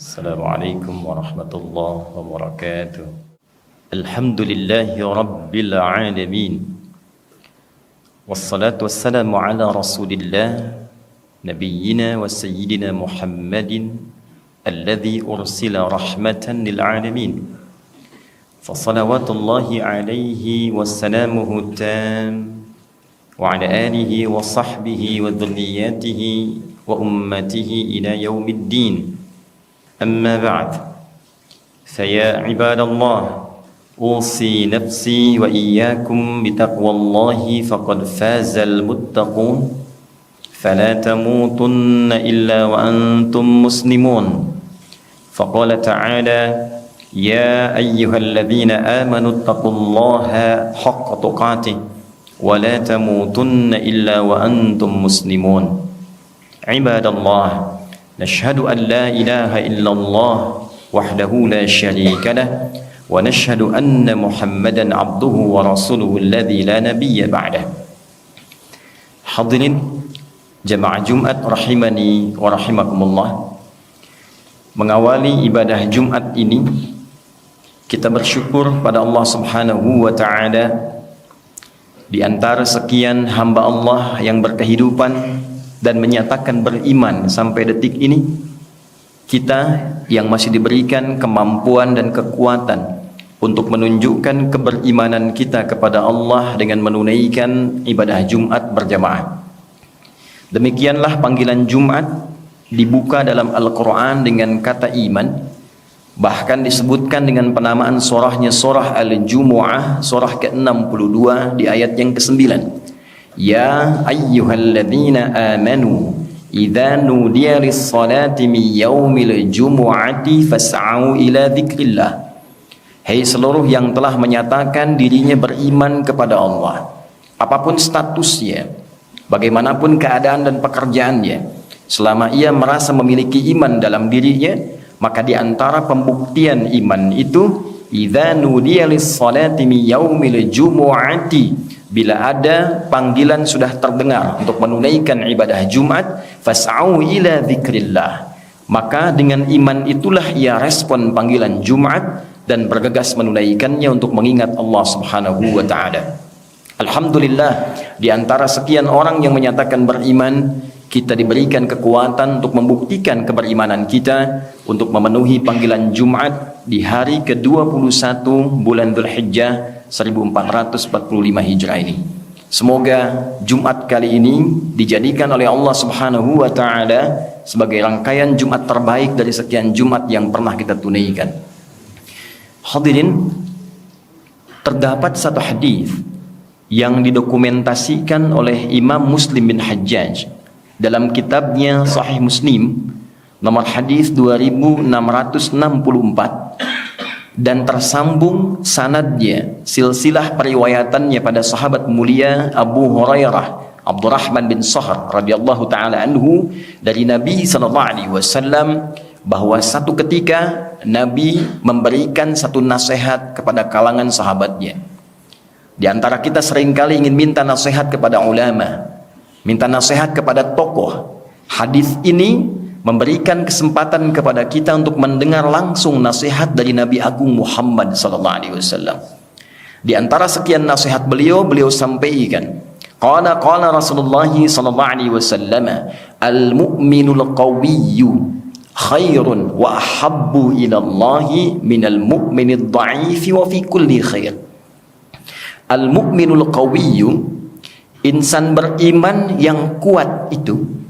Assalamualaikum warahmatullahi wabarakatuh. Alhamdulillahi rabbil alamin. Wassalatu wassalamu ala rasulillah nabiyyina wa sayyidina Muhammadin alladhi ursila rahmatan lil alamin. Fassalawatullahi alaihi wassalamuhu tam wa ala alihi wa sahbihi wa dhurriyyatihi wa ummatihi ila yaumiddin. أما بعد فيا عباد الله أوصي نفسي وإياكم بتقوى الله فقد فاز المتقون فلا تموتن إلا وأنتم مسلمون فقال تعالى يا أيها الذين آمنوا اتقوا الله حق تقاته ولا تموتن إلا وأنتم مسلمون عباد الله نشهد أن لا إله إلا الله وحده لا شريك له ونشهد أن محمدا عبده ورسوله الذي لا نبي بعده. Hadirin jamaah Jumat rahimani wa rahimakumullah. Mengawali ibadah Jumat ini kita bersyukur pada Allah Subhanahu wa taala. Di antara sekian hamba Allah yang berkehidupan dan menyatakan beriman sampai detik ini, kita yang masih diberikan kemampuan dan kekuatan untuk menunjukkan keberimanan kita kepada Allah dengan menunaikan ibadah Jumat berjamaah. Demikianlah panggilan Jumat dibuka dalam Al-Quran dengan kata iman, bahkan disebutkan dengan penamaan surahnya surah Al-Jumu'ah, surah ke-62 di ayat yang ke-9. Ya ayyuhalladzina amanu idza nudiya lis-salati min yaumil jumu'ati fas'au ila dzikrillah. Hai seluruh yang telah menyatakan dirinya beriman kepada Allah, apapun statusnya, bagaimanapun keadaan dan pekerjaannya, selama ia merasa memiliki iman dalam dirinya, maka di antara pembuktian iman itu idza nudiya lis-salati min yaumil jumu'ati, bila ada panggilan sudah terdengar untuk menunaikan ibadah Jumat, fas'au ila dzikrillah, maka dengan iman itulah ia respon panggilan Jumat dan bergegas menunaikannya untuk mengingat Allah Subhanahu wa taala. Alhamdulillah, di antara sekian orang yang menyatakan beriman, kita diberikan kekuatan untuk membuktikan keberimanan kita untuk memenuhi panggilan Jumat di hari ke-21 bulan Dzulhijjah 1445 Hijrah ini. Semoga Jumat kali ini dijadikan oleh Allah Subhanahu wa taala sebagai rangkaian Jumat terbaik dari sekian Jumat yang pernah kita tunaikan. Hadirin, terdapat satu hadis yang didokumentasikan oleh Imam Muslim bin Hajjaj dalam kitabnya Sahih Muslim nomor hadis 2664, dan tersambung sanadnya, silsilah periwayatannya pada sahabat mulia Abu Hurairah Abdurrahman bin Sahr radhiyallahu taala anhu dari Nabi sallallahu alaihi wasallam bahwa satu ketika Nabi memberikan satu nasihat kepada kalangan sahabatnya. Di antara kita seringkali ingin minta nasihat kepada ulama, minta nasihat kepada tokoh. Hadis ini memberikan kesempatan kepada kita untuk mendengar langsung nasihat dari Nabi Agung Muhammad sallallahu alaihi wasallam. Di antara sekian nasihat beliau sampaikan, qala Rasulullah sallallahu alaihi wasallam, al-mu'minul qawiyyu khairun wa ahabbu ila Allah minal mu'minid dha'ifi wa fi kulli khair. Al-mu'minul qawiyyu, insan beriman yang kuat itu,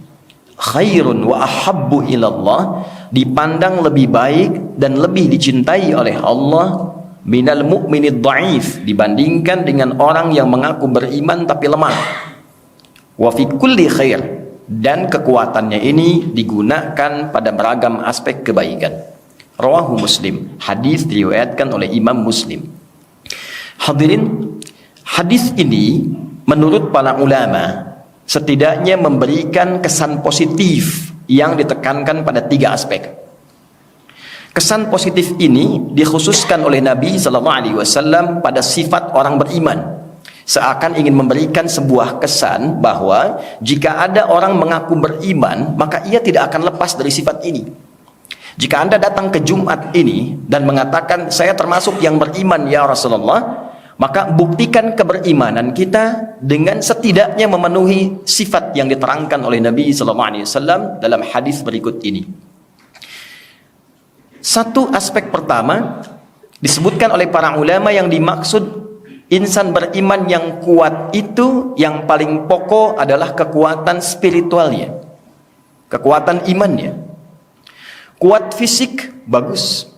khairun wa ahabbu ilallah, dipandang lebih baik dan lebih dicintai oleh Allah, minal mu'minid dhaif, dibandingkan dengan orang yang mengaku beriman tapi lemah, wa fi kulli khair, dan kekuatannya ini digunakan pada beragam aspek kebaikan. Rawahu Muslim, hadis diriwayatkan oleh Imam Muslim. Hadirin, hadis ini menurut para ulama setidaknya memberikan kesan positif yang ditekankan pada 3 aspek. Kesan positif ini dikhususkan oleh Nabi sallallahu alaihi wasallam pada sifat orang beriman. Seakan ingin memberikan sebuah kesan bahwa jika ada orang mengaku beriman, maka ia tidak akan lepas dari sifat ini. Jika Anda datang ke Jumat ini dan mengatakan saya termasuk yang beriman ya Rasulullah, maka buktikan keberimanan kita dengan setidaknya memenuhi sifat yang diterangkan oleh Nabi SAW dalam hadis berikut ini. Satu aspek pertama disebutkan oleh para ulama yang dimaksud insan beriman yang kuat itu yang paling pokok adalah kekuatan spiritualnya, kekuatan imannya. Kuat fisik, bagus.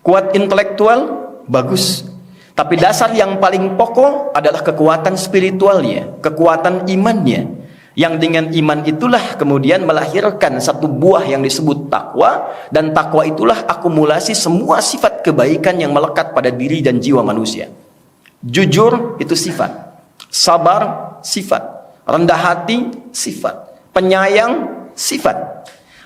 Kuat intelektual, bagus. Tapi dasar yang paling pokok adalah kekuatan spiritualnya, kekuatan imannya. Yang dengan iman itulah kemudian melahirkan satu buah yang disebut takwa. Dan takwa itulah akumulasi semua sifat kebaikan yang melekat pada diri dan jiwa manusia. Jujur itu sifat. Sabar, sifat. Rendah hati, sifat. Penyayang, sifat.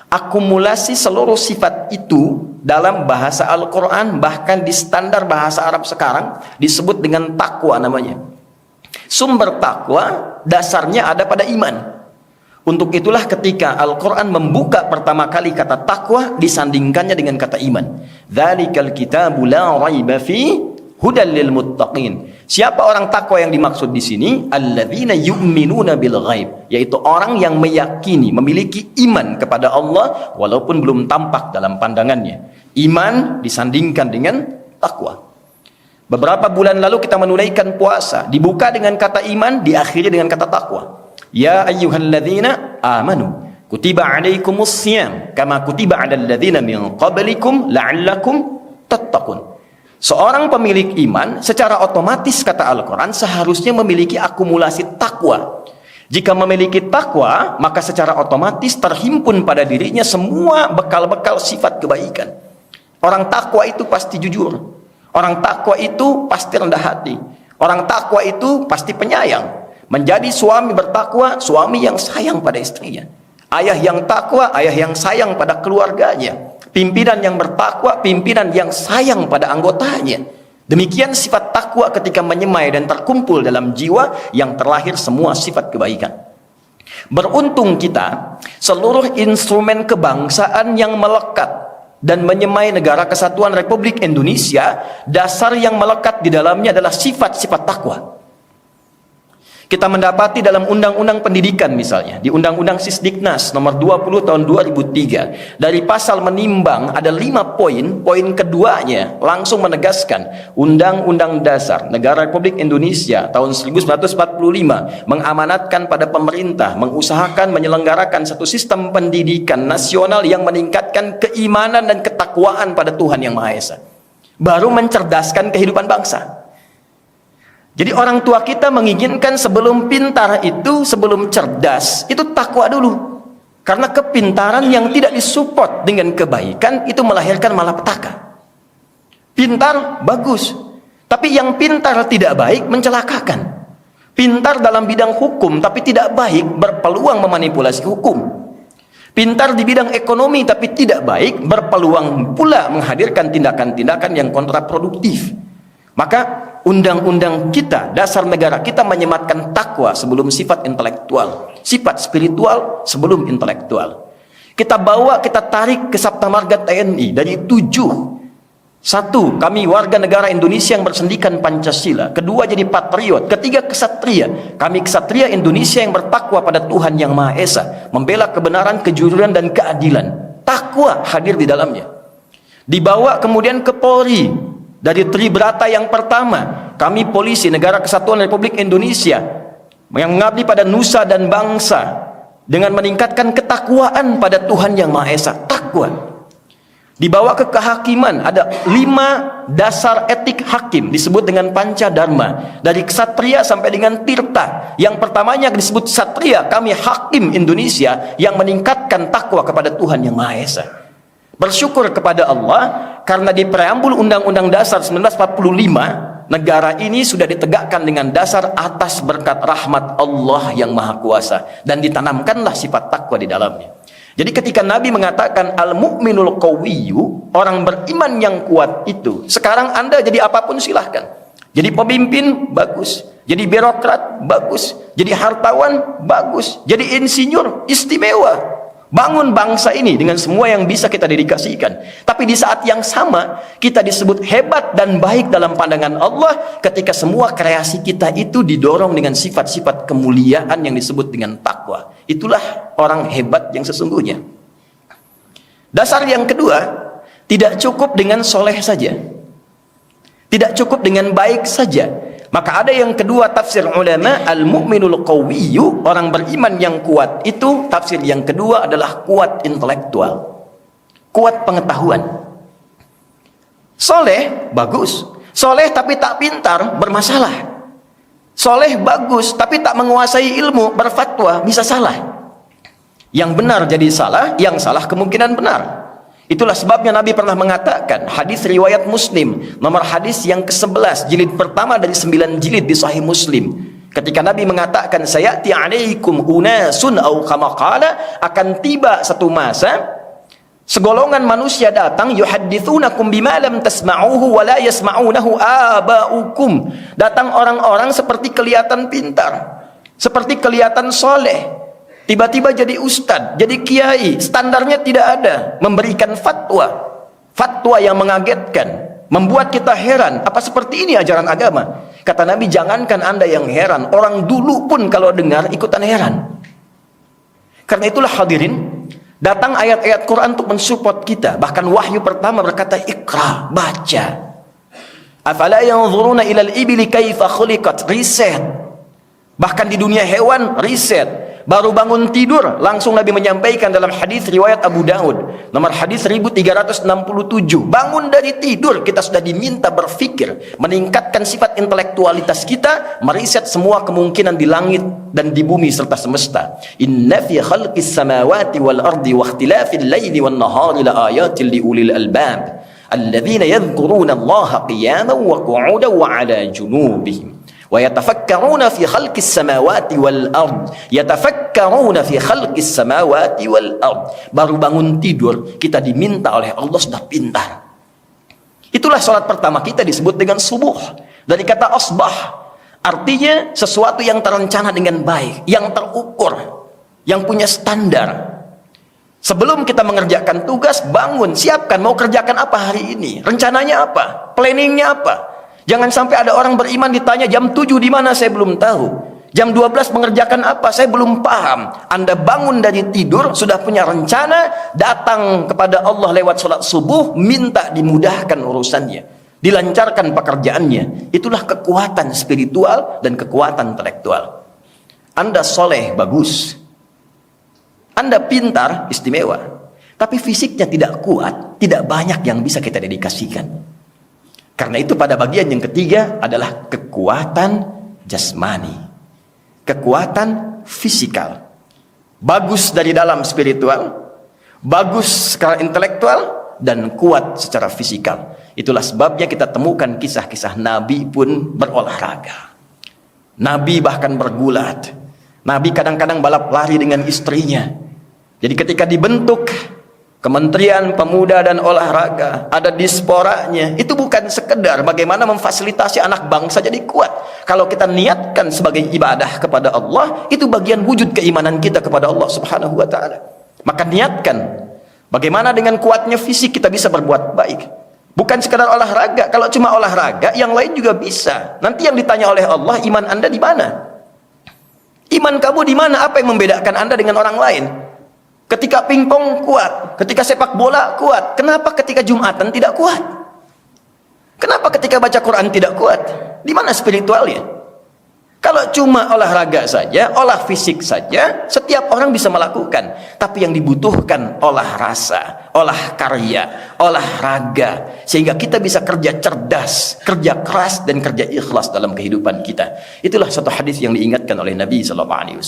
Akumulasi seluruh sifat itu dalam bahasa Al-Quran, bahkan di standar bahasa Arab sekarang disebut dengan takwa namanya. Sumber takwa dasarnya ada pada iman. Untuk itulah ketika Al-Quran membuka pertama kali kata takwa, disandingkannya dengan kata iman. Dzalikal kitabu la raiba fi hudal lil muttaqin. Siapa orang takwa yang dimaksud di sini? Alladzina yu'minuna bil ghaib, yaitu orang yang meyakini, memiliki iman kepada Allah walaupun belum tampak dalam pandangannya. Iman disandingkan dengan takwa. Beberapa bulan lalu kita menunaikan puasa, dibuka dengan kata iman, diakhiri dengan kata takwa. Ya ayyuhalladzina amanu kutiba alaikumus shiyam kama kutiba alal ladzina min qablikum la'allakum tattaqun. Seorang pemilik iman secara otomatis kata Al-Quran seharusnya memiliki akumulasi takwa. Jika memiliki takwa, maka secara otomatis terhimpun pada dirinya semua bekal-bekal sifat kebaikan. Orang takwa itu pasti jujur. Orang takwa itu pasti rendah hati. Orang takwa itu pasti penyayang. Menjadi suami bertakwa, suami yang sayang pada istrinya. Ayah yang takwa, ayah yang sayang pada keluarganya. Pimpinan yang bertakwa, pimpinan yang sayang pada anggotanya. Demikian sifat takwa ketika menyemai dan terkumpul dalam jiwa yang terlahir semua sifat kebaikan. Beruntung kita, seluruh instrumen kebangsaan yang melekat dan menyemai negara kesatuan Republik Indonesia, dasar yang melekat di dalamnya adalah sifat-sifat takwa. Kita mendapati dalam Undang-Undang Pendidikan misalnya, di Undang-Undang Sisdiknas nomor 20 tahun 2003, dari pasal menimbang ada 5 poin. Poin keduanya langsung menegaskan Undang-Undang Dasar Negara Republik Indonesia tahun 1945 mengamanatkan pada pemerintah mengusahakan menyelenggarakan satu sistem pendidikan nasional yang meningkatkan keimanan dan ketakwaan pada Tuhan Yang Maha Esa, baru mencerdaskan kehidupan bangsa. Jadi orang tua kita menginginkan sebelum pintar itu, sebelum cerdas, itu takwa dulu. Karena kepintaran yang tidak disupport dengan kebaikan, itu melahirkan malapetaka. Pintar, bagus. Tapi yang pintar tidak baik, mencelakakan. Pintar dalam bidang hukum, tapi tidak baik, berpeluang memanipulasi hukum. Pintar di bidang ekonomi, tapi tidak baik, berpeluang pula menghadirkan tindakan-tindakan yang kontraproduktif. Maka undang-undang kita, dasar negara kita menyematkan takwa sebelum sifat intelektual, sifat spiritual sebelum intelektual. Kita bawa, kita tarik ke Sabta Marga TNI dari 7. 1, kami warga negara Indonesia yang bersendikan Pancasila. 2, jadi patriot. 3, kesatria. Kami kesatria Indonesia yang bertakwa pada Tuhan Yang Maha Esa, membela kebenaran, kejujuran dan keadilan. Takwa hadir di dalamnya. Dibawa kemudian ke Polri. Dari Tribrata yang pertama, kami polisi Negara Kesatuan Republik Indonesia yang mengabdi pada nusa dan bangsa dengan meningkatkan ketakwaan pada Tuhan Yang Maha Esa, takwa. Dibawa ke kehakiman, ada 5 dasar etik hakim disebut dengan Panca Dharma, dari ksatria sampai dengan tirta. Yang pertamanya disebut ksatria, kami hakim Indonesia yang meningkatkan takwa kepada Tuhan Yang Maha Esa. Bersyukur kepada Allah karena di preambul Undang-Undang Dasar 1945 negara ini sudah ditegakkan dengan dasar atas berkat rahmat Allah yang Maha Kuasa, dan ditanamkanlah sifat takwa di dalamnya. Jadi ketika Nabi mengatakan al-mu'minul qawiyyu, orang beriman yang kuat itu, sekarang Anda jadi apapun silahkan. Jadi pemimpin, bagus. Jadi birokrat, bagus. Jadi hartawan, bagus. Jadi insinyur, istimewa. bangun bangsa ini dengan semua yang bisa kita dedikasikan. Tapi di saat yang sama kita disebut hebat dan baik dalam pandangan Allah ketika semua kreasi kita itu didorong dengan sifat-sifat kemuliaan yang disebut dengan takwa. Itulah orang hebat yang sesungguhnya. Dasar yang kedua, tidak cukup dengan soleh saja, tidak cukup dengan baik saja. Maka ada yang kedua tafsir ulama, al-mu'minul qawiyyu, orang beriman yang kuat itu tafsir yang kedua adalah kuat intelektual, kuat pengetahuan. Soleh bagus, soleh tapi tak pintar bermasalah. Soleh bagus tapi tak menguasai ilmu berfatwa bisa salah. Yang benar jadi salah, yang salah kemungkinan benar. Itulah sebabnya Nabi pernah mengatakan, hadis riwayat Muslim, nomor hadis yang ke-11, jilid pertama dari 9 jilid di Sahih Muslim. Ketika Nabi mengatakan, sayati alaikum unasun au kama qala, akan tiba satu masa segolongan manusia datang, yuhadditsunakum bima lam tasma'uhu wa la yasma'unahu aba'ukum. Datang orang-orang seperti kelihatan pintar, seperti kelihatan soleh, tiba-tiba jadi ustadz, jadi kiai, standarnya tidak ada, memberikan fatwa, fatwa yang mengagetkan, membuat kita heran, apa seperti ini ajaran agama? Kata Nabi, jangankan Anda yang heran, orang dulu pun kalau dengar ikutan heran. Karena itulah hadirin, datang ayat-ayat Quran untuk mensupport kita. Bahkan wahyu pertama berkata, Iqra, baca. Afala yanzuruna ilal ibili kaifa khuliqat, riset. Bahkan di dunia hewan, riset. Baru bangun tidur, langsung Nabi menyampaikan dalam hadis riwayat Abu Daud, nomor hadis 1367. Bangun dari tidur, kita sudah diminta berpikir, meningkatkan sifat intelektualitas kita, meriset semua kemungkinan di langit dan di bumi serta semesta. Inna fi khalqis samawati wal ardi wa ikhtilafil laili wan nahari la ayatin li ulil albab alladzina yadhkuruna Allaha qiyaman wa qu'udan wa 'ala junubihim. Wa yatafakkaruna fi khalqis samawati wal ard, yatafakkaruna fi khalqis samawati wal ard. Baru bangun tidur kita diminta oleh Allah sudah pintar. Itulah salat pertama kita disebut dengan subuh, dari kata asbah, artinya sesuatu yang terencana dengan baik, yang terukur, yang punya standar. Sebelum kita mengerjakan tugas, bangun, siapkan mau kerjakan apa hari ini, rencananya apa, planningnya apa. Jangan sampai ada orang beriman ditanya jam 7 di mana, saya belum tahu. Jam 12 mengerjakan apa, saya belum paham. Anda bangun dari tidur, sudah punya rencana, datang kepada Allah lewat sholat subuh, minta dimudahkan urusannya, dilancarkan pekerjaannya. Itulah kekuatan spiritual dan kekuatan intelektual. Anda soleh, bagus. Anda pintar, istimewa. Tapi fisiknya tidak kuat, tidak banyak yang bisa kita dedikasikan. Karena itu pada bagian yang ketiga adalah kekuatan jasmani, kekuatan fisikal. Bagus dari dalam spiritual, bagus secara intelektual, dan kuat secara fisikal. Itulah sebabnya kita temukan kisah-kisah Nabi pun berolahraga. Nabi bahkan bergulat. Nabi kadang-kadang balap lari dengan istrinya. Jadi ketika dibentuk Kementerian Pemuda dan Olahraga, ada disporanya, itu bukan sekedar bagaimana memfasilitasi anak bangsa jadi kuat. Kalau kita niatkan sebagai ibadah kepada Allah, itu bagian wujud keimanan kita kepada Allah Subhanahu wa ta'ala. Maka niatkan bagaimana dengan kuatnya fisik kita bisa berbuat baik. Bukan sekedar olahraga. Kalau cuma olahraga, yang lain juga bisa. Nanti yang ditanya oleh Allah, iman Anda di mana? Iman kamu di mana? Apa yang membedakan Anda dengan orang lain? Ketika pingpong kuat, ketika sepak bola kuat, kenapa ketika Jumatan tidak kuat? Kenapa ketika baca Quran tidak kuat? Di mana spiritualnya? Kalau cuma olahraga saja, olah fisik saja, setiap orang bisa melakukan. Tapi yang dibutuhkan olah rasa, olah karya, olahraga, sehingga kita bisa kerja cerdas, kerja keras, dan kerja ikhlas dalam kehidupan kita. Itulah satu hadis yang diingatkan oleh Nabi SAW.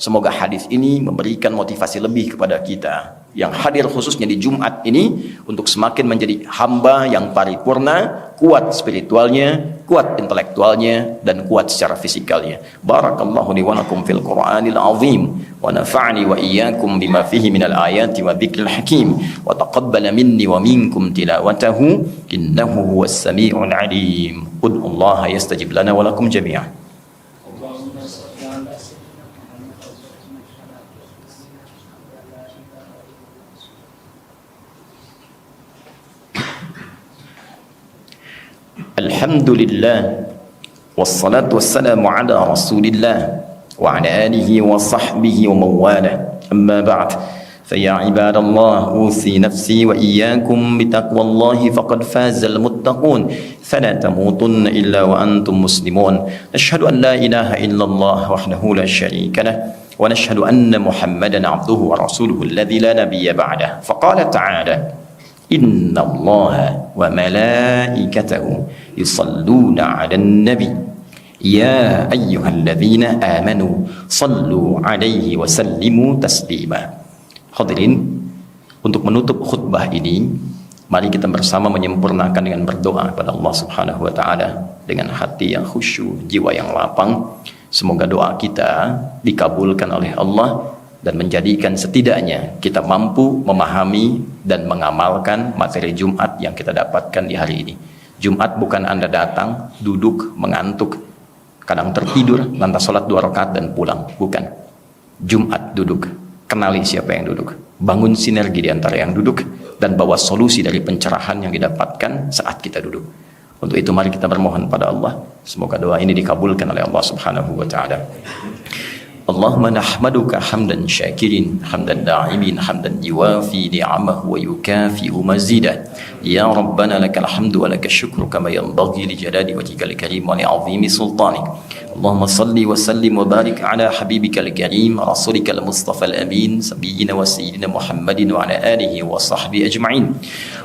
Semoga hadis ini memberikan motivasi lebih kepada kita yang hadir khususnya di Jumat ini untuk semakin menjadi hamba yang paripurna, kuat spiritualnya, kuat intelektualnya, dan kuat secara fisikalnya. Barakallahu li wa lakum fil Qur'anil azim wa nafa'ni wa iyyakum bima fihi minal ayati wa dzikril hakim wa taqabbala minni wa minkum tilawatahu innahu huwas sami'ul alim. Ud'ullaha yastajib lana wa lakum jami'an. Alhamdulillah wassalatu wassalamu ala Rasulillah wa ala alihi wa sahbihi wa mawala. Amma ba'd. Faya ibadallah, usi nafsi wa iyyakum bitaqwallahi faqad fazal muttaqun. Fala tamutunna illa wa antum muslimun. Nashhadu an la ilaha illallah wahdahu la syarika lah. ونشهد أن محمدا عبده ورسوله الذي لا نبي بعده. فقال تعالى: إن الله وملائكته يصلون على النبي يا أيها الذين آمنوا صلوا عليه وسلموا تسليما. Hadirin, untuk menutup khutbah ini, mari kita bersama menyempurnakan dengan berdoa kepada Allah Subhanahu wa taala dengan hati yang khusyuk, jiwa yang lapang. Semoga doa kita dikabulkan oleh Allah dan menjadikan setidaknya kita mampu memahami dan mengamalkan materi Jumat yang kita dapatkan di hari ini. Jumat bukan Anda datang, duduk, mengantuk, kadang tertidur, lantas sholat 2 rakaat dan pulang. Bukan. Jumat duduk, kenali siapa yang duduk, bangun sinergi di antara yang duduk, dan bawa solusi dari pencerahan yang didapatkan saat kita duduk. Untuk itu mari kita bermohon pada Allah, semoga doa ini dikabulkan oleh Allah Subhanahu wa taala. Allahumma nahmaduka hamdan syakirin, hamdan da'imin, hamdan yuwafi ni'amahu wa yukafi'u mazidah. Ya Rabbana lakal hamdu wa lakal syukru kama yanbaghi li jalali wajhikal karim wa li 'azimi sultanik. Allahumma salli wa sallim wa barik ala habibikal karim rasulikal mustafal amin sayyidina wa sayyidina Muhammadin wa ala alihi wa sahbihi ajma'in.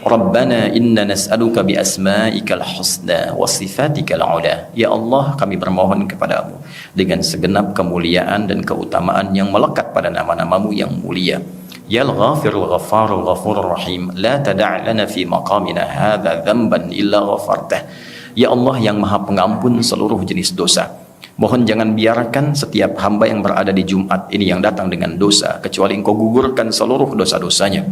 Rabbana inna nas'aluka bi asma'ikal husna wa sifatikal ula. Ya Allah, kami bermohon kepadamu dengan segenap kemuliaan dan keutamaan yang melekat pada nama-namamu yang mulia. Ya Al-Ghafirul Ghaffarul Ghafurur Rahim, la tada' lana fi maqamina hadza dhanban illa ghafartah. Ya Allah yang Maha Pengampun seluruh jenis dosa, mohon jangan biarkan setiap hamba yang berada di Jumat ini yang datang dengan dosa, kecuali Engkau gugurkan seluruh dosa-dosanya.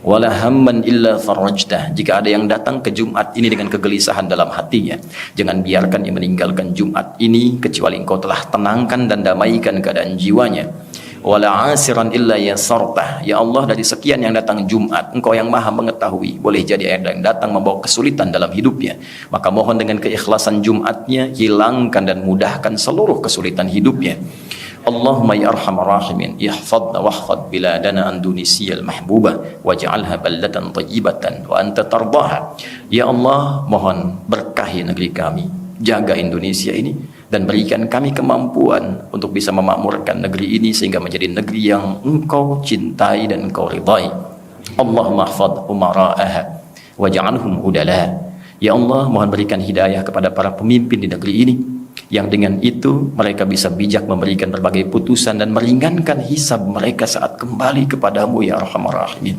Wala hamman illa farajtah. Jika ada yang datang ke Jumat ini dengan kegelisahan dalam hatinya, jangan biarkan dia meninggalkan Jumat ini kecuali Engkau telah tenangkan dan damaikan keadaan jiwanya. Wala asiran illa yasartah. Ya Allah, dari sekian yang datang Jumat, Engkau yang Maha mengetahui, boleh jadi ada yang datang membawa kesulitan dalam hidupnya, maka mohon dengan keikhlasan Jumatnya hilangkan dan mudahkan seluruh kesulitan hidupnya. Allahumma ya arhamar rahimin, ihfadna wahfad biladana Indonesia al-mahbubah waj'alha baldatan thayyibatan wa anta tardaha. Ya Allah, mohon berkahi negeri kami, jaga Indonesia ini dan berikan kami kemampuan untuk bisa memakmurkan negeri ini sehingga menjadi negeri yang Engkau cintai dan Engkau ridai. Allahumma ihfad umara'aha waj'alhum udala. Ya Allah, mohon berikan hidayah kepada para pemimpin di negeri ini, yang dengan itu mereka bisa bijak memberikan berbagai putusan dan meringankan hisab mereka saat kembali kepadamu ya arhamar rahimin.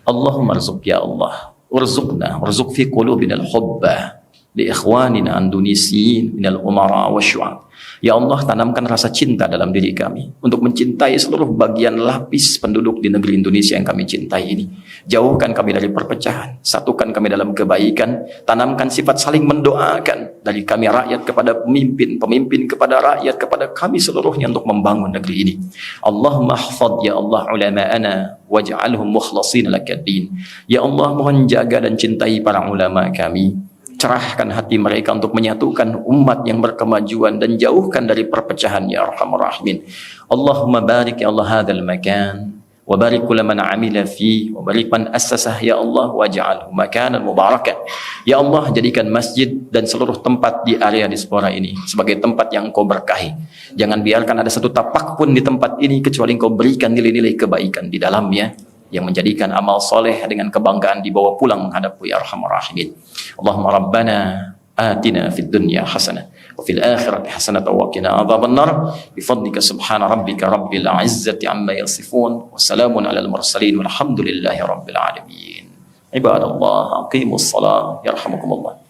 Allahumma rzuq ya Allah, warzuq fi qulubina al-hubba li ikhwanina Indonesiyin minal umara wa syu'ab. Ya Allah, tanamkan rasa cinta dalam diri kami untuk mencintai seluruh bagian lapis penduduk di negeri Indonesia yang kami cintai ini. Jauhkan kami dari perpecahan, satukan kami dalam kebaikan, tanamkan sifat saling mendoakan dari kami rakyat kepada pemimpin, pemimpin kepada rakyat, kepada kami seluruhnya untuk membangun negeri ini. Allahumma hafadh ya Allah ulama'ana waj'alhum mukhlasin lakad-din. Ya Allah, mohon jaga dan cintai para ulama kami, cerahkan hati mereka untuk menyatukan umat yang berkemajuan dan jauhkan dari perpecahan ya arhamar rahimin. Allahumma barik ya Allah hadzal makan wa barik man amila fi wa barik man assasah ya Allah waj'alhu makanan mubarakan. Ya Allah, jadikan masjid dan seluruh tempat di area diaspora ini sebagai tempat yang Engkau berkahi. Jangan biarkan ada satu tapak pun di tempat ini kecuali Engkau berikan nilai-nilai kebaikan di dalamnya yang menjadikan amal soleh dengan kebanggaan dibawa pulang menghadap ya arhamar rahimin. Allahumma rabbana atina fid dunya hasanah wa fil akhirati hasanah wa qina adzaban nar bi fadlika subhana rabbika rabbil izzati amma yasifun wa salamun alal mursalin walhamdulillahi rabbil alamin. Ibadallah, aqimus shalah yarhamukumullah.